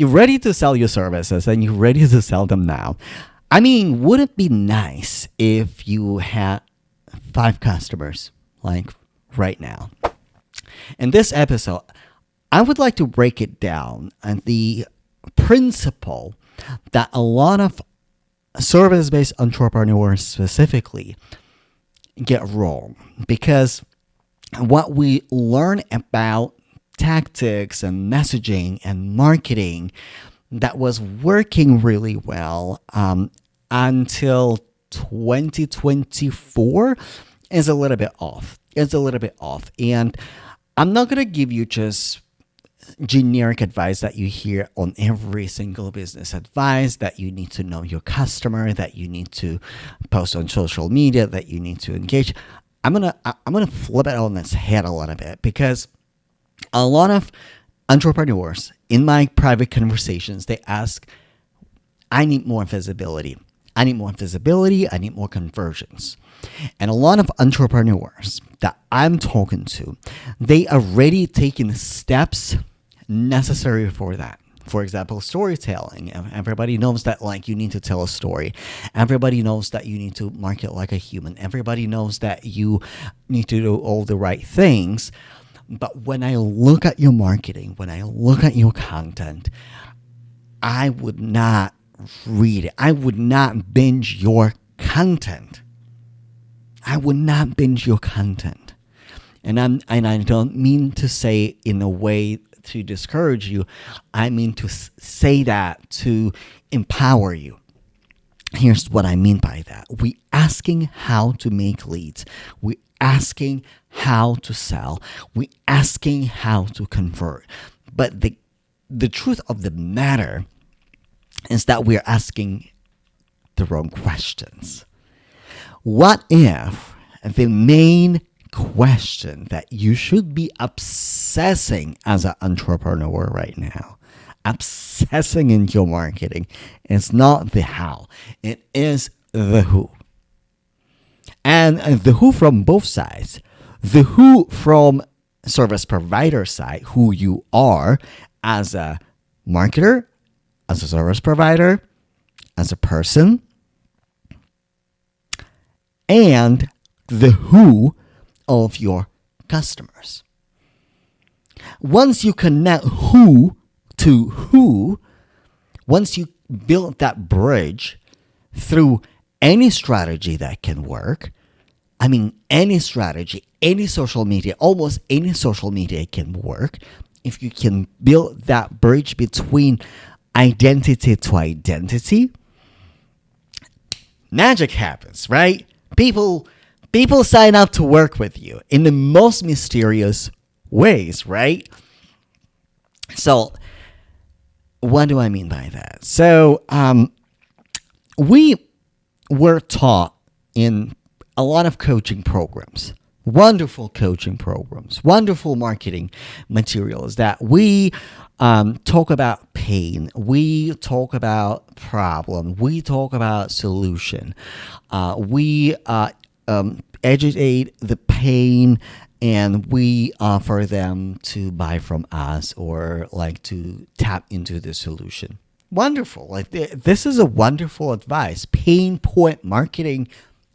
you're ready to sell your services and you're ready to sell them now. I mean, would it be nice if you had 5 customers like right now? In this episode, I would like to break it down and the principle that a lot of service-based entrepreneurs specifically get wrong, because what we learn about tactics and messaging and marketing that was working really well until 2024 is a little bit off. It's a little bit off. And I'm not going to give you just generic advice that you hear on every single business advice, that you need to know your customer, that you need to post on social media, that you need to engage. I'm gonna flip it on its head a little bit, because a lot of entrepreneurs in my private conversations, they ask, I need more visibility. I need more visibility. I need more conversions. And a lot of entrepreneurs that I'm talking to, they are already taking steps necessary for that. For example, storytelling. Everybody knows that like you need to tell a story. Everybody knows that you need to market like a human. Everybody knows that you need to do all the right things. But when I look at your marketing, when I look at your content, I would not read it. I would not binge your content. I would not binge your content. And I don't mean to say in a way to discourage you. I mean to say that to empower you. Here's what I mean by that. We're asking how to make leads. We're asking how to sell. We're asking how to convert. But the truth of the matter is that we're asking the wrong questions. What if the main question that you should be obsessing as an entrepreneur right now, obsessing in your marketing, is not the how, it is the who. And the who from both sides. The who from service provider side, who you are as a marketer, as a service provider, as a person, and the who of your customers. Once you connect who to who, once you build that bridge through any strategy that can work, I mean, any strategy, any social media, almost any social media can work. If you can build that bridge between identity to identity, magic happens, right? People sign up to work with you in the most mysterious ways, right? So, what do I mean by that? So, we were taught in a lot of coaching programs, wonderful coaching programs, wonderful marketing materials, that we talk about pain, we talk about problem, we talk about solution, we educate the pain, and we offer them to buy from us or like to tap into the solution. Wonderful. Like this is a wonderful advice. Pain point marketing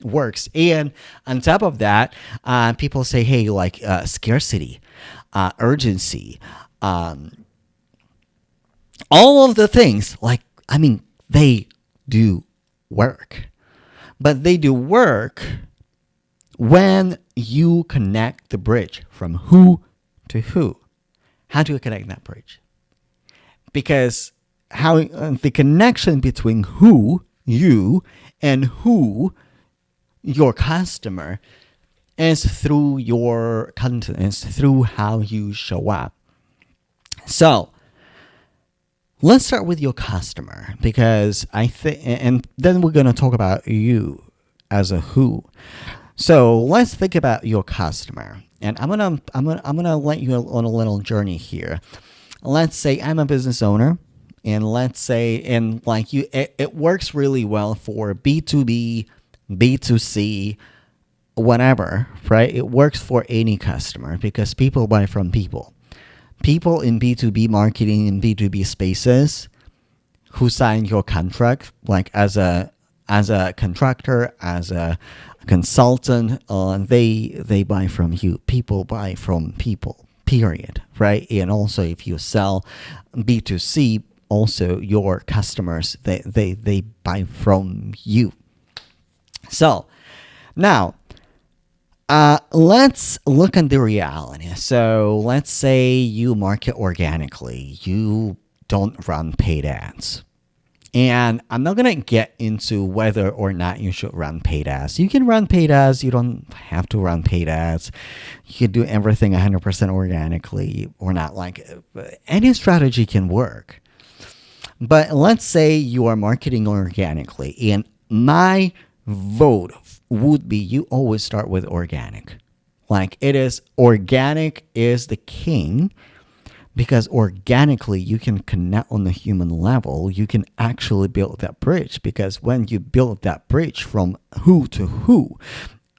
works. And on top of that, people say, hey, like scarcity, urgency, all of the things, like, I mean, they do work. But they do work when you connect the bridge from who to who. How do you connect that bridge? Because how the connection between who, you, and who, your customer, is through your content, is through how you show up. So let's start with your customer, because I think, and then we're gonna talk about you as a who. So let's think about your customer, and I'm gonna let you on a little journey here. Let's say I'm a business owner, and let's say, and like you, it works really well for B2B, B2C, whatever, right? It works for any customer because people buy from people. people in B2B marketing and B2B spaces who sign your contract, like as a contractor, as a consultant, they buy from you. People buy from people. Period. Right. And also, if you sell B2C, also your customers they buy from you. So now, let's look at the reality. So let's say you market organically. You don't run paid ads. And I'm not going to get into whether or not you should run paid ads. You can run paid ads. You don't have to run paid ads. You can do everything 100% organically or not. Like, any strategy can work. But let's say you are marketing organically. And my vote would be you always start with organic. Like, it is organic is the king. Because organically, you can connect on the human level. You can actually build that bridge. Because when you build that bridge from who to who,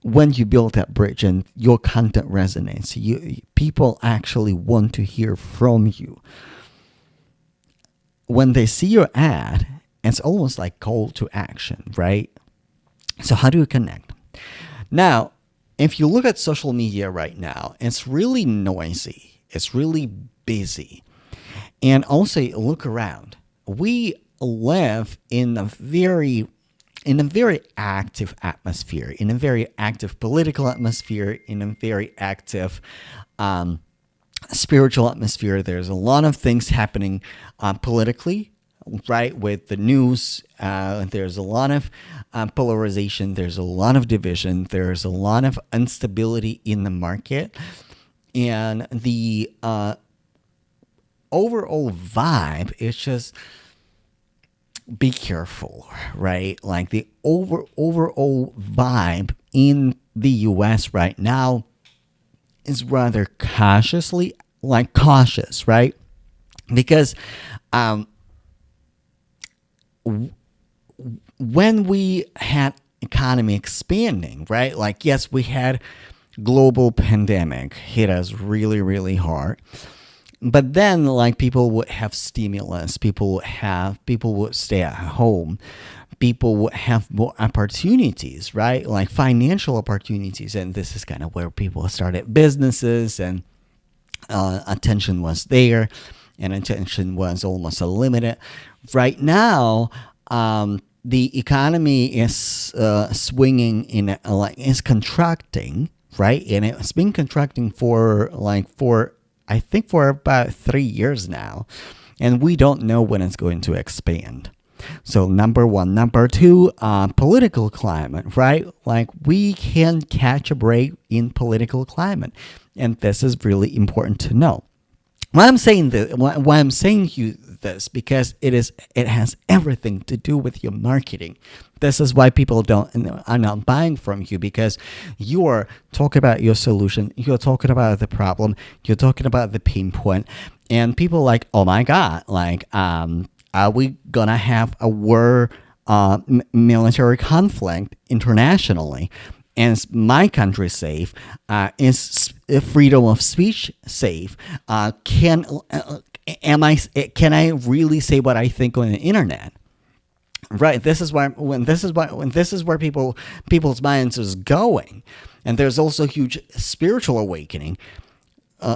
when you build that bridge and your content resonates, people actually want to hear from you. When they see your ad, it's almost like call to action, right? So how do you connect? Now, if you look at social media right now, it's really noisy. It's really busy. And also look around. We live in a very active atmosphere, in a very active political atmosphere, in a very active spiritual atmosphere. There's a lot of things happening politically, right? With the news, there's a lot of polarization. There's a lot of division. There's a lot of instability in the market. And the overall vibe is just be careful, right? Like the overall vibe in the US right now is rather cautious, right? Because when we had economy expanding, right? Like, yes, we had global pandemic hit us really, really hard. But then, like, people would have stimulus, people would stay at home, people would have more opportunities, right? Like financial opportunities. And this is kind of where people started businesses, and attention was there, and attention was almost unlimited. Right now, the economy is swinging is contracting, right? And it's been contracting for I think for about 3 years now, and we don't know when it's going to expand. So number one. Number two, political climate, right? Like, we can catch a break in political climate, and this is really important to know. Why I'm saying you this, because it has everything to do with your marketing. This is why people are not buying from you, because you are talking about your solution, you're talking about the problem, you're talking about the pain point, and people are like, oh my God, like, are we gonna have a war, military conflict internationally? And is my country safe? Is freedom of speech safe? Can I really say what I think on the internet? Right. This is where people's minds is going, and there's also huge spiritual awakening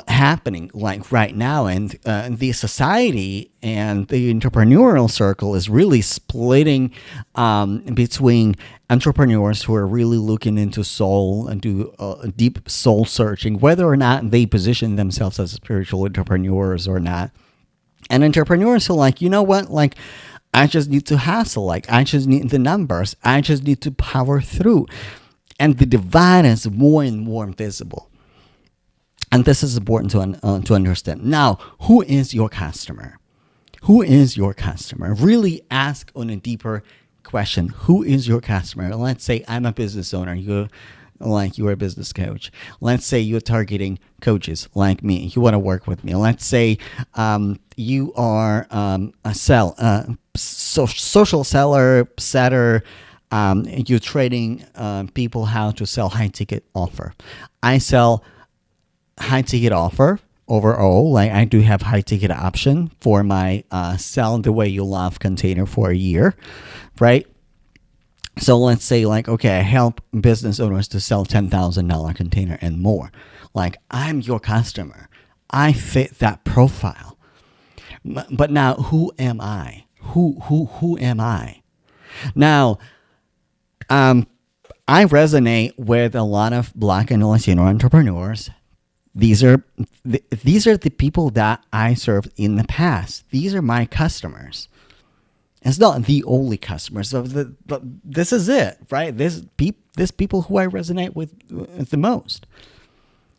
happening like right now, and the society and the entrepreneurial circle is really splitting between entrepreneurs who are really looking into soul and do deep soul searching, whether or not they position themselves as spiritual entrepreneurs or not, and entrepreneurs who are like, you know what, like, I just need to hustle, like, I just need the numbers, I just need to power through, and the divide is more and more visible. And this is important to understand. Now, who is your customer? Who is your customer? Really ask on a deeper question. Who is your customer? Let's say I'm a business owner. You're a business coach. Let's say you're targeting coaches like me. You want to work with me. Let's say you are a social seller. You're training people how to sell high ticket offer. I sell high ticket offer overall. Like I do have high ticket option for my sell the way you love container for a year, right? So let's say like, okay, I help business owners to sell $10,000 container and more. Like I'm your customer. I fit that profile. But now who am I? Who am I? Now, I resonate with a lot of Black and Latino entrepreneurs. These are the people that I served in the past. These are my customers. It's not the only customers, but this is it, right? This people who I resonate with the most.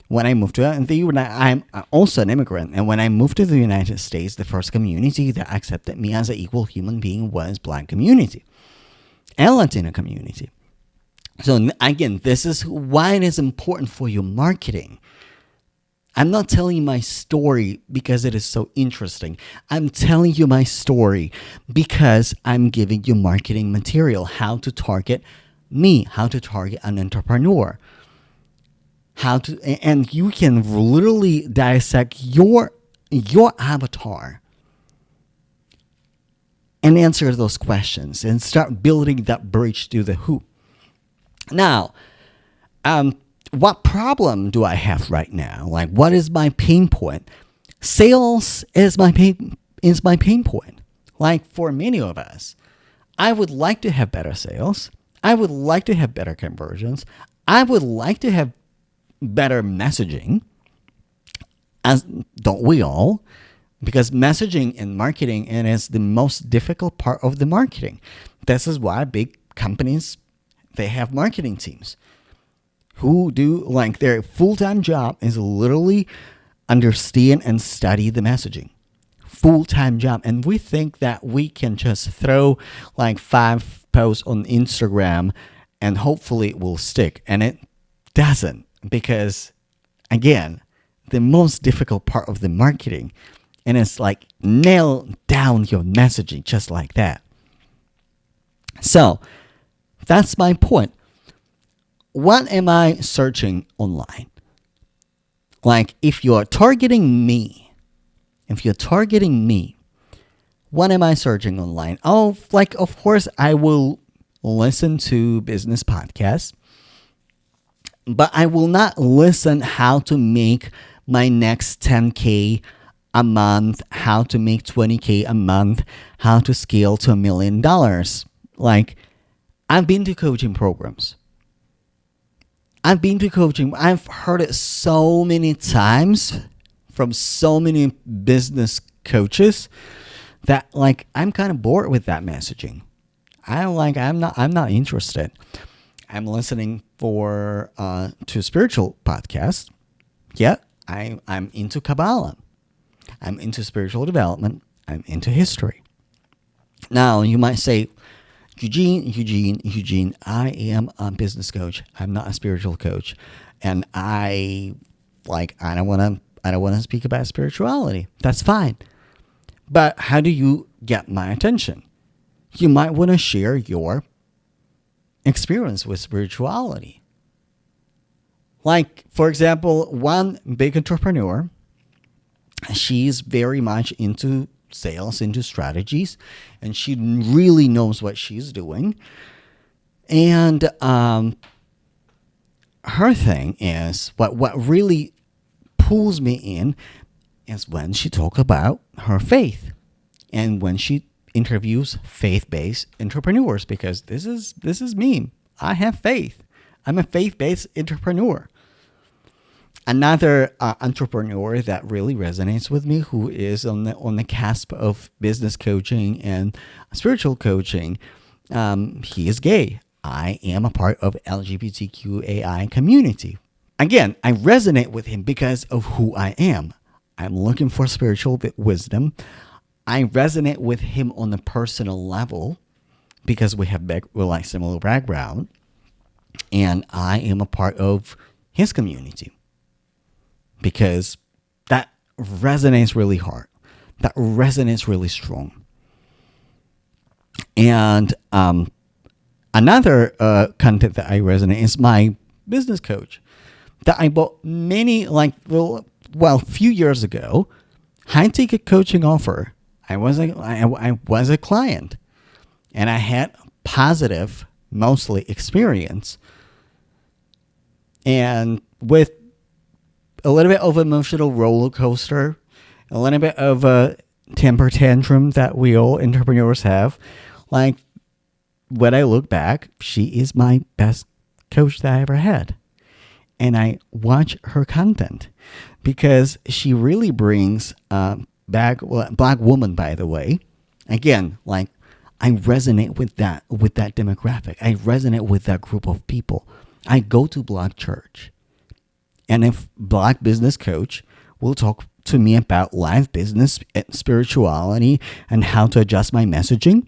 When I moved to I'm also an immigrant, and when I moved to the United States, the first community that accepted me as an equal human being was Black community and Latino community. So again, this is why it is important for your marketing. I'm not telling you my story because it is so interesting. I'm telling you my story because I'm giving you marketing material, how to target me, how to target an entrepreneur, and you can literally dissect your avatar and answer those questions and start building that bridge to the who. Now, what problem do I have right now? Like, what is my pain point? Sales is my pain point. Like for many of us, I would like to have better sales. I would like to have better conversions. I would like to have better messaging, as don't we all? Because messaging and marketing is the most difficult part of the marketing. This is why big companies, they have marketing teams who do, like, their full-time job is literally understand and study the messaging. Full-time job. And we think that we can just throw like 5 posts on Instagram and hopefully it will stick. And it doesn't, because again, the most difficult part of the marketing, and it's like nail down your messaging just like that. So that's my point. What am I searching online? Like if you're targeting me, what am I searching online? Oh, like of course I will listen to business podcasts, but I will not listen how to make my next 10K a month, how to make 20K a month, how to scale to $1 million. Like I've been to coaching programs. I've heard it so many times from so many business coaches that like I'm kind of bored with that messaging. I'm not interested. I'm listening to spiritual podcasts. Yeah, I'm into Kabbalah. I'm into spiritual development. I'm into history. Now you might say, Eugene, I am a business coach. I'm not a spiritual coach. And I don't want to speak about spirituality. That's fine. But how do you get my attention? You might want to share your experience with spirituality. Like, for example, one big entrepreneur, she's very much into sales, into strategies, and she really knows what she's doing. And her thing is, what really pulls me in is when she talks about her faith and when she interviews faith-based entrepreneurs, because this is me. I have faith. I'm a faith-based entrepreneur. Another entrepreneur that really resonates with me, who is on the cusp of business coaching and spiritual coaching, he is gay. I am a part of LGBTQAI community. Again, I resonate with him because of who I am. I'm looking for spiritual wisdom. I resonate with him on a personal level because we have similar background, and I am a part of his community because that resonates really hard. That resonates really strong. And another content that I resonate is my business coach that I bought well, a few years ago, high ticket coaching offer. I was a client, and I had positive, mostly experience, and with a little bit of emotional roller coaster, a little bit of a temper tantrum that we all entrepreneurs have. Like, when I look back, she is my best coach that I ever had. And I watch her content because she really brings black woman, by the way. Again, like, I resonate with that demographic. I resonate with that group of people. I go to Black church. And if Black business coach will talk to me about life, business, and spirituality, and how to adjust my messaging,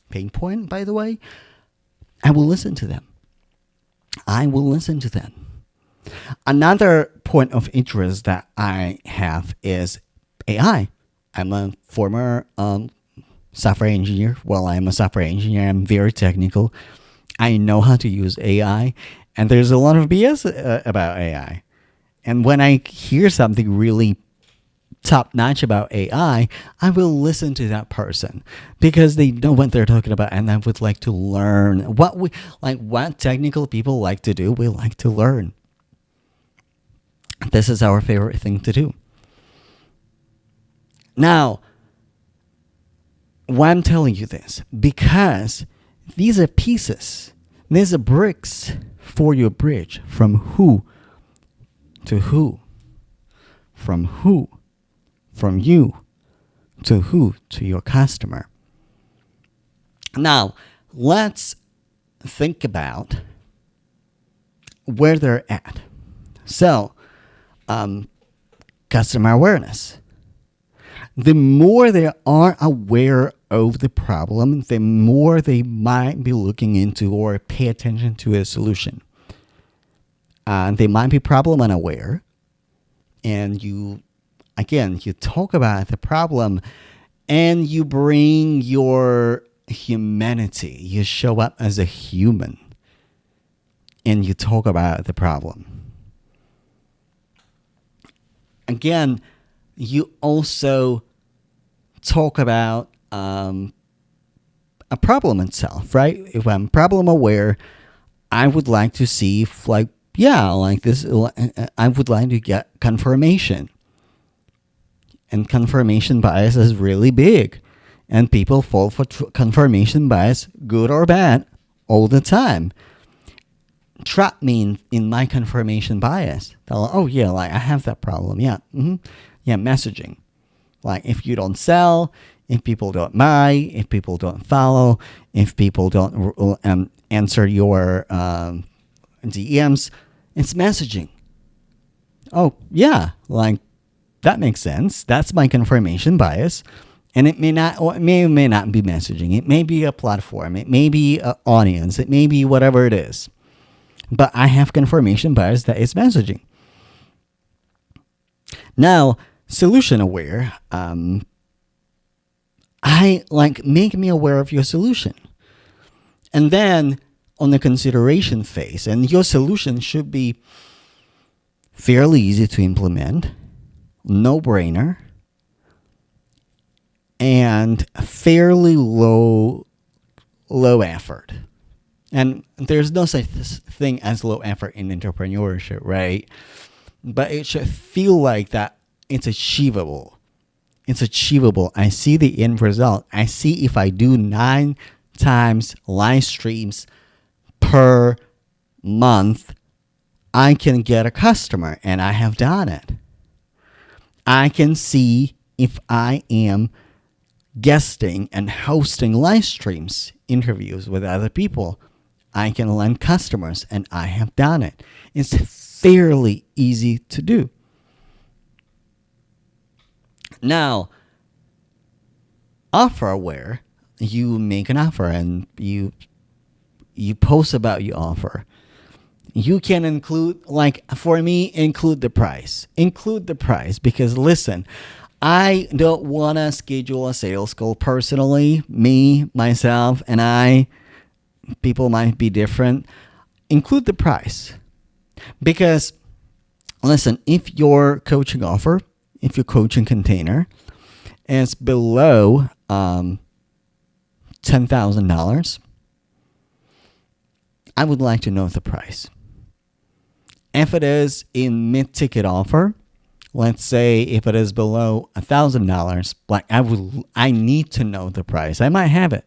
pain point, by the way, I will listen to them. I will listen to them. Another point of interest that I have is AI. I'm a former software engineer. Well, I'm a software engineer. I'm very technical. I know how to use AI, and there's a lot of BS about AI. And when I hear something really top notch about AI, I will listen to that person because they know what they're talking about, and I would like to learn what technical people like to do. We like to learn. This is our favorite thing to do. Now, why I'm telling you this? Because these are pieces. These are bricks for your bridge from who to who. From who? From you to who? To your customer. Now, let's think about where they're at. So, customer awareness. The more they are aware of the problem, the more they might be looking into or pay attention to a solution. They might be problem unaware, and you talk about the problem, and you bring your humanity. You show up as a human, and you talk about the problem. Again, you also talk about a problem itself, right? If I'm problem aware, I would like to see if, I would like to get confirmation. And confirmation bias is really big. And people fall for confirmation bias, good or bad, all the time. Trap me in my confirmation bias. I have that problem. Yeah. Mm-hmm. Yeah, messaging. Like, if you don't sell, if people don't buy, if people don't follow, if people don't answer your DMs, it's messaging. Oh, yeah, that makes sense. That's my confirmation bias. And it may not, or it may not be messaging. It may be a platform. It may be an audience. It may be whatever it is. But I have confirmation bias that it's messaging. Now, solution aware. Make me aware of your solution. And then on the consideration phase, and your solution should be fairly easy to implement, no-brainer, and fairly low effort. And there's no such thing as low effort in entrepreneurship, right? But it should feel like that it's achievable. It's achievable. I see the end result. I see if I do 9 times live streams per month, I can get a customer, and I have done it. I can see if I am guesting and hosting live streams, interviews with other people, I can land customers, and I have done it. It's fairly easy to do. Now, offer aware, you make an offer and you post about your offer. You can include, for me, include the price. Include the price because, listen, I don't want to schedule a sales call personally. Me, myself, and I, people might be different. Include the price. Because Listen, if your coaching offer, if your coaching container is below $10,000, I would like to know the price. If it is in mid-ticket offer, let's say if it is below $1,000, like I need to know the price. I might have it.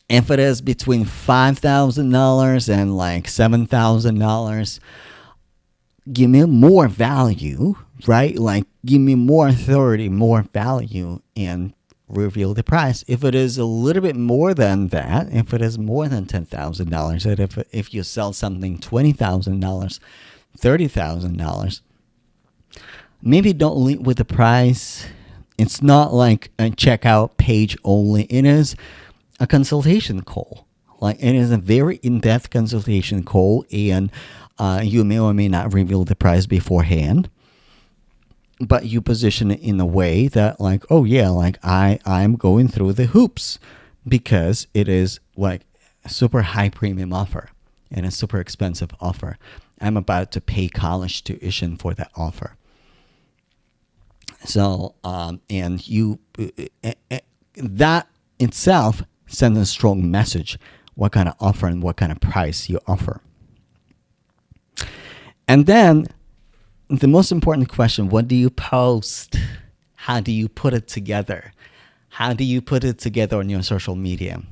If it is between $5,000 and like $7,000, give me more value, right? Like give me more authority, more value, and reveal the price. If it is a little bit more than that, if it is more than $10,000, and if you sell something $20,000, $30,000, maybe don't lead with the price. It's not like a checkout page only. It is a consultation call. Like it is a very in-depth consultation call, and you may or may not reveal the price beforehand, but you position it in a way that like, oh yeah, like I'm going through the hoops because it is like a super high premium offer and a super expensive offer. I'm about to pay college tuition for that offer. So, and that itself sends a strong message what kind of offer and what kind of price you offer. And then the most important question, what do you post? How do you put it together? How do you put it together on your social media?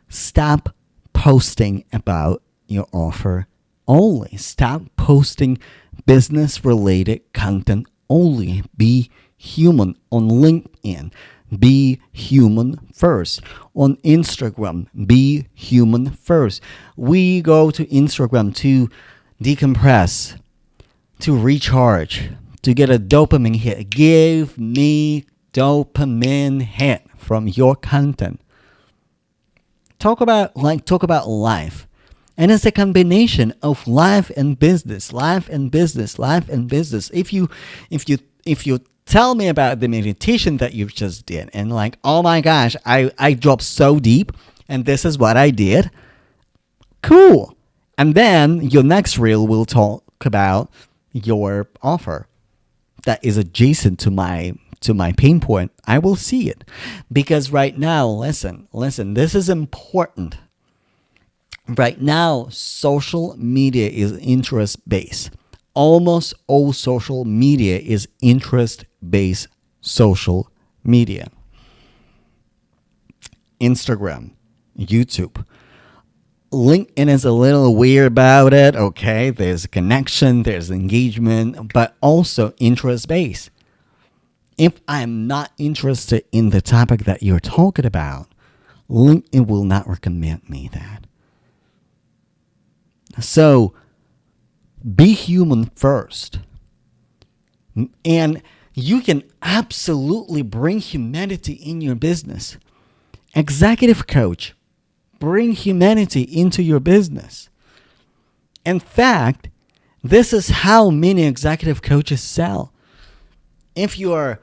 Stop posting about your offer only. Stop posting business-related content only. Be human on LinkedIn. Be human first. On Instagram, be human first. We go to Instagram to decompress, to recharge, to get a dopamine hit. Give me dopamine hit from your content. Talk about life. And it's a combination of life and business, life and business, life and business. If you tell me about the meditation that you just did and like, oh my gosh, I dropped so deep and this is what I did. Cool. And then your next reel will talk about your offer that is adjacent to my pain point. I will see it. Because right now, listen, this is important. Right now, social media is interest-based. Almost all social media is interest-based social media. Instagram, YouTube. LinkedIn is a little weird about it, okay? There's a connection, there's engagement, but also interest-based. If I'm not interested in the topic that you're talking about, LinkedIn will not recommend me that. So, be human first. And you can absolutely bring humanity in your business. Executive coach, bring humanity into your business. In fact, this is how many executive coaches sell. If you are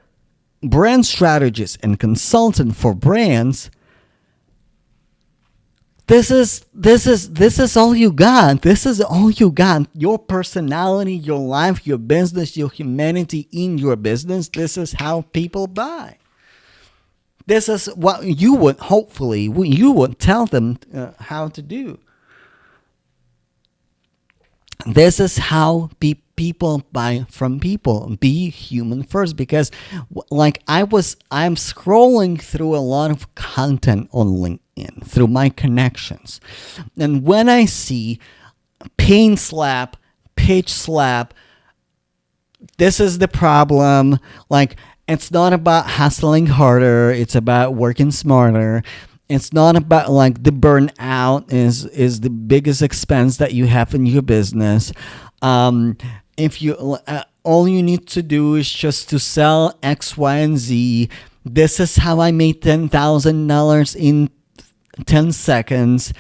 brand strategist and consultant for brands, this is all you got. This is all you got. Your personality, your life, your business, your humanity in your business. This is how people buy. This is what you would tell them how to do. This is how people buy from people. Be human first, because like I'm scrolling through a lot of content on LinkedIn through my connections. And when I see pain slap, pitch slap, this is the problem. Like, it's not about hustling harder. It's about working smarter. It's not about like the burnout is the biggest expense that you have in your business. If you all you need to do is just to sell X, Y, and Z. This is how I made $10,000 in 10 seconds.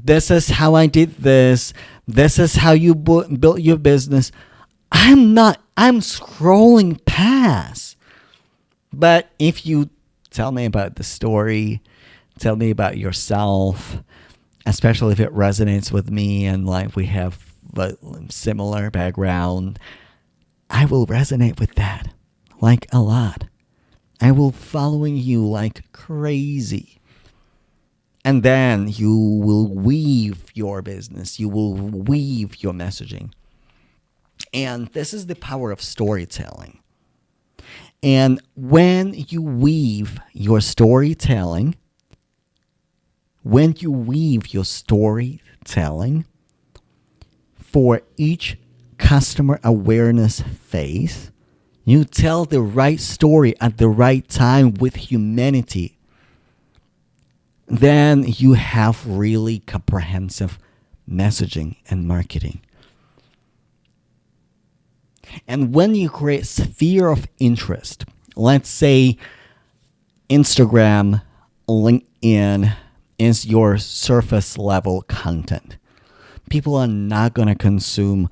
This is how I did this. This is how you built your business. I'm scrolling past. But if you tell me about the story, tell me about yourself, especially if it resonates with me and like we have a similar background, I will resonate with that like a lot. I will following you like crazy. And then you will weave your business. You will weave your messaging. And this is the power of storytelling. And when you weave your storytelling, for each customer awareness phase, you tell the right story at the right time with humanity, then you have really comprehensive messaging and marketing. And when you create sphere of interest, let's say Instagram, LinkedIn is your surface level content. People are not going to consume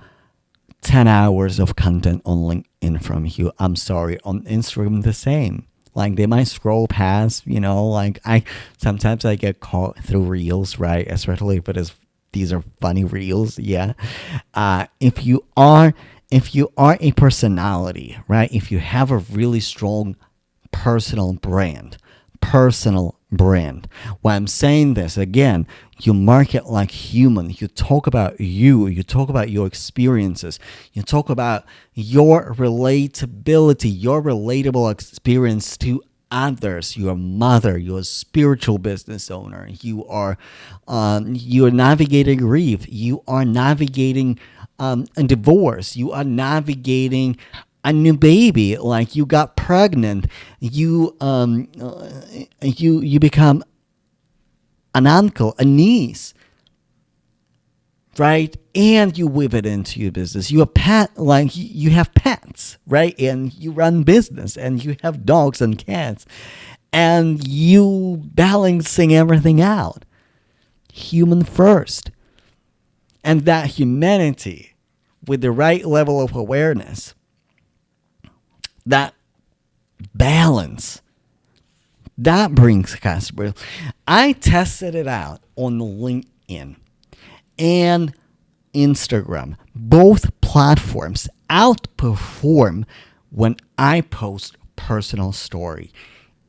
10 hours of content on LinkedIn from you. I'm sorry. On Instagram, the same. Like they might scroll past, like sometimes I get caught through reels, right? Especially if these are funny reels. Yeah. If you are a personality, right? If you have a really strong personal brand. When I'm saying this again, you market like human. You talk about you talk about your experiences. You talk about your relatability, your relatable experience to others. You're a mother, you're a spiritual business owner. You're navigating grief. You are navigating a divorce. You are navigating a new baby, like you got pregnant, you become an uncle, a niece, right? And you weave it into your business. You have pets, right? And you run business, and you have dogs and cats, and you balancing everything out, human first, and that humanity with the right level of awareness. That balance, that brings customers. I tested it out on LinkedIn and Instagram. Both platforms outperform when I post personal story,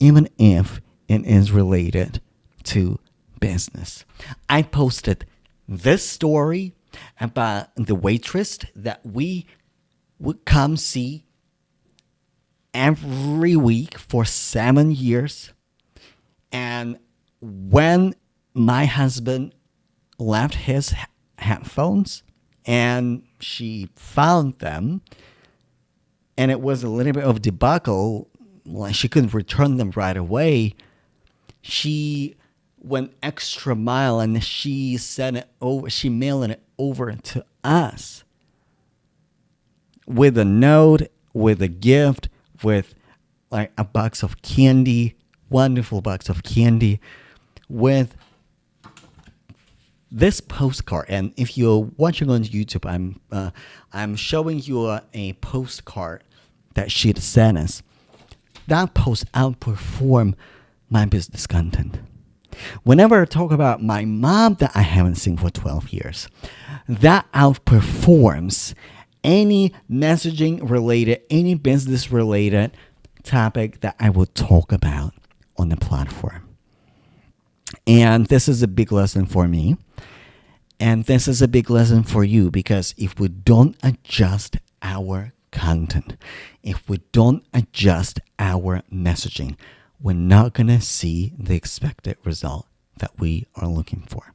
even if it is related to business. I posted this story about the waitress that we would come see every week for 7 years. And when my husband left his headphones and she found them, and it was a little bit of debacle, like she couldn't return them right away, she went extra mile and she mailed it over to us with a note, with a gift, with like a box of candy, wonderful box of candy, with this postcard. And if you're watching on YouTube, I'm showing you a postcard that she sent us. That post outperformed my business content. Whenever I talk about my mom that I haven't seen for 12 years, that outperforms any messaging related, any business related topic that I will talk about on the platform. And this is a big lesson for me. And this is a big lesson for you, because if we don't adjust our content, if we don't adjust our messaging, we're not going to see the expected result that we are looking for.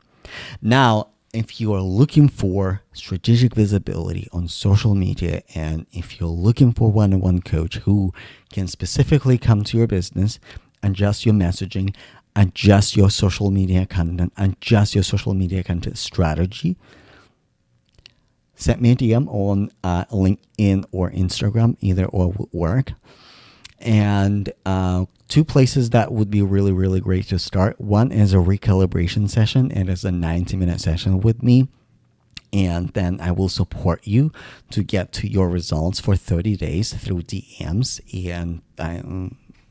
Now, if you are looking for strategic visibility on social media, and if you're looking for one-on-one coach who can specifically come to your business, adjust your messaging, adjust your social media content, adjust your social media content strategy, send me a DM on LinkedIn or Instagram. Either or would work. And two places that would be really, really great to start. One is a recalibration session. It is a 90-minute session with me. And then I will support you to get to your results for 30 days through DMs. And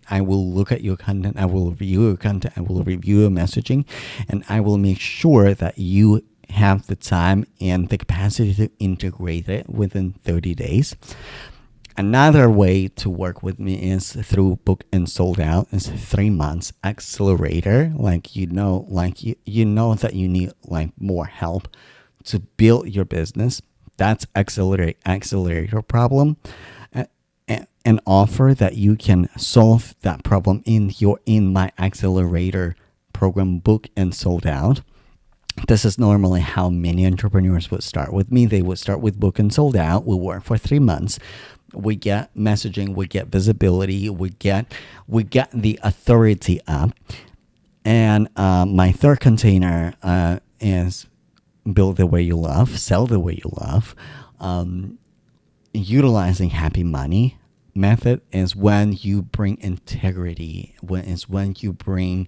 I will look at your content. I will review your content. I will review your messaging. And I will make sure that you have the time and the capacity to integrate it within 30 days. Another way to work with me is through Book and Sold Out. It's 3 months accelerator. You know that you need like more help to build your business. That's accelerator problem. An offer that you can solve that problem in my accelerator program, Book and Sold Out. This is normally how many entrepreneurs would start with me. They would start with Book and Sold Out. We work for 3 months. We get messaging, we get visibility, we get the authority up. And my third container is Build the Way You Love, Sell the Way You Love. Utilizing happy money method is when you bring integrity, when you bring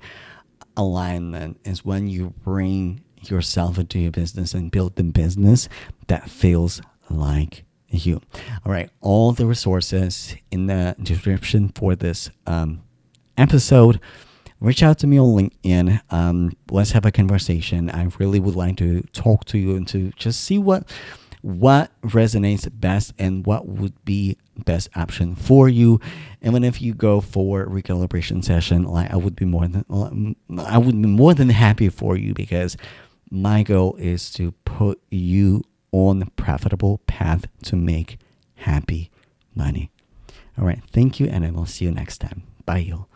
alignment, is when you bring yourself into your business and build the business that feels like you. All right, all the resources in the description for this episode. Reach out to me on LinkedIn. Let's have a conversation. I really would like to talk to you and to just see what resonates best and what would be best option for you. Even if you go for recalibration session, I would be more than happy for you, because my goal is to put you on a profitable path to make happy money. All right, thank you, and I will see you next time. Bye, y'all.